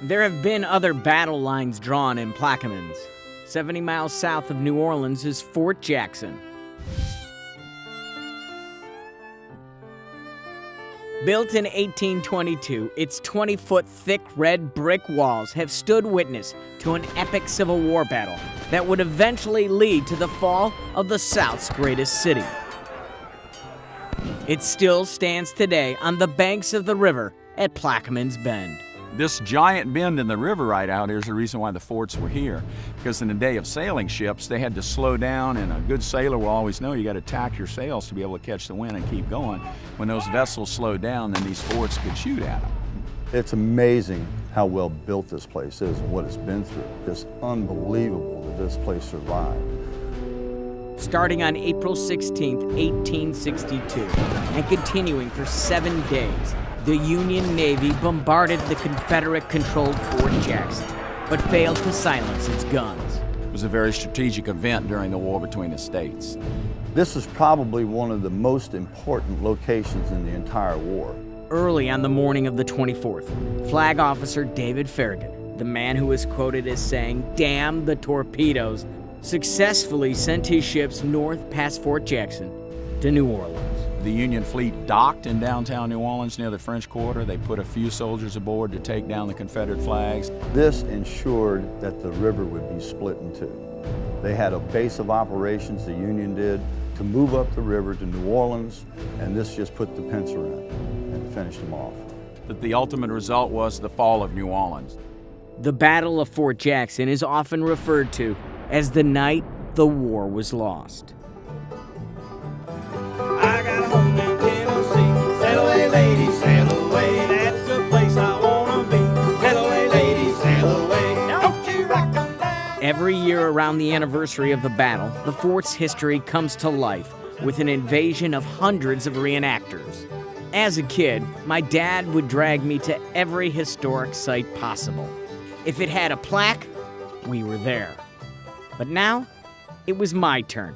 There have been other battle lines drawn in Plaquemines. 70 miles south of New Orleans is Fort Jackson. Built in 1822, its 20-foot thick red brick walls have stood witness to an epic Civil War battle that would eventually lead to the fall of the South's greatest city. It still stands today on the banks of the river at Plaquemines Bend. This giant bend in the river right out here is the reason why the forts were here. Because in the day of sailing ships, they had to slow down, and a good sailor will always know you got to tack your sails to be able to catch the wind and keep going. When those vessels slowed down, then these forts could shoot at them. It's amazing how well built this place is and what it's been through. It's unbelievable that this place survived. Starting on April 16, 1862, and continuing for 7 days, the Union Navy bombarded the Confederate-controlled Fort Jackson, but failed to silence its guns. It was a very strategic event during the war between the states. This is probably one of the most important locations in the entire war. Early on the morning of the 24th, Flag Officer David Farragut, the man who is quoted as saying, "Damn the torpedoes," successfully sent his ships north past Fort Jackson to New Orleans. The Union fleet docked in downtown New Orleans near the French Quarter. They put a few soldiers aboard to take down the Confederate flags. This ensured that the river would be split in two. They had a base of operations, the Union did, to move up the river to New Orleans, and this just put the pincer in and finished them off. But the ultimate result was the fall of New Orleans. The Battle of Fort Jackson is often referred to as the night the war was lost. I got a home in Tennessee. Sail away, ladies, sail away. That's the place I wanna be. Sail away, ladies, sail away. Don't you rock them down. Every year around the anniversary of the battle, the fort's history comes to life with an invasion of hundreds of reenactors. As a kid, my dad would drag me to every historic site possible. If it had a plaque, we were there. But now, it was my turn,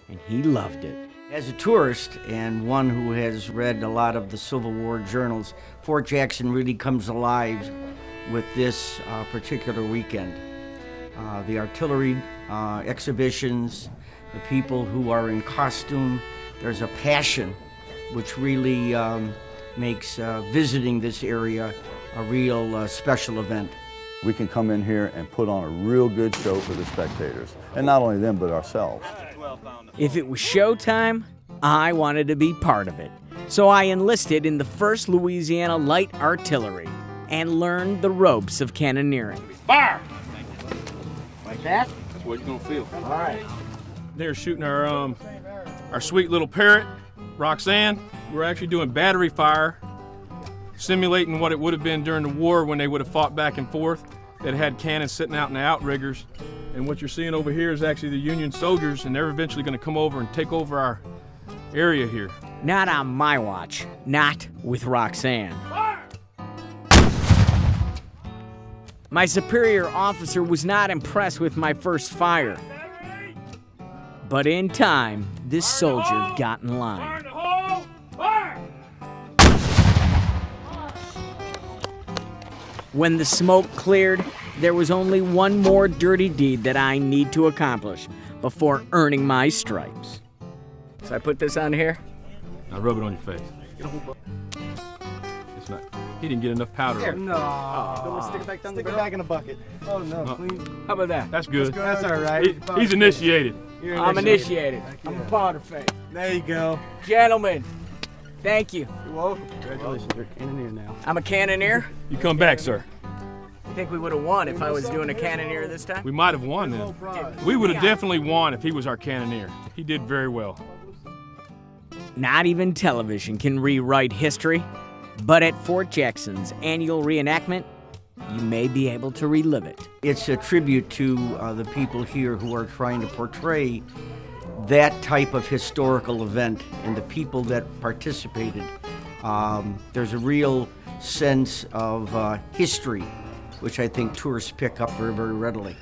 and he loved it. As a tourist and one who has read a lot of the Civil War journals, Fort Jackson really comes alive with this particular weekend. The artillery exhibitions, the people who are in costume, there's a passion which really makes visiting this area a real special event. We can come in here and put on a real good show for the spectators, and not only them, but ourselves. If it was showtime, I wanted to be part of it. So I enlisted in the 1st Louisiana Light Artillery and learned the ropes of cannoneering. Fire! Like that? That's what you're gonna feel. All right. They're shooting our sweet little parrot, Roxanne. We're actually doing battery fire, simulating what it would have been during the war when they would have fought back and forth. That had cannons sitting out in the outriggers. And what you're seeing over here is actually the Union soldiers, and they're eventually gonna come over and take over our area here. Not on my watch. Not with Roxanne. My superior officer was not impressed with my first fire. But in time, this soldier got in line. When the smoke cleared, there was only one more dirty deed that I need to accomplish before earning my stripes. So I put this on here? Now rub it on your face. It's not. He didn't get enough powder. Here. No. Don't stick it back down. Stick it back in the bucket. Oh no. How about that? That's good. That's all right. He's initiated. I'm initiated. I'm a powder face. There you go. Gentlemen, thank you. You're welcome. Congratulations. You're a cannoneer now. I'm a cannoneer. You come back, sir. I think we would have won if I was doing a cannoneer this time. We might have won then. We would have definitely won if he was our cannoneer. He did very well. Not even television can rewrite history, but at Fort Jackson's annual reenactment, you may be able to relive it. It's a tribute to the people here who are trying to portray that type of historical event and the people that participated. There's a real sense of history, which I think tourists pick up very, very readily.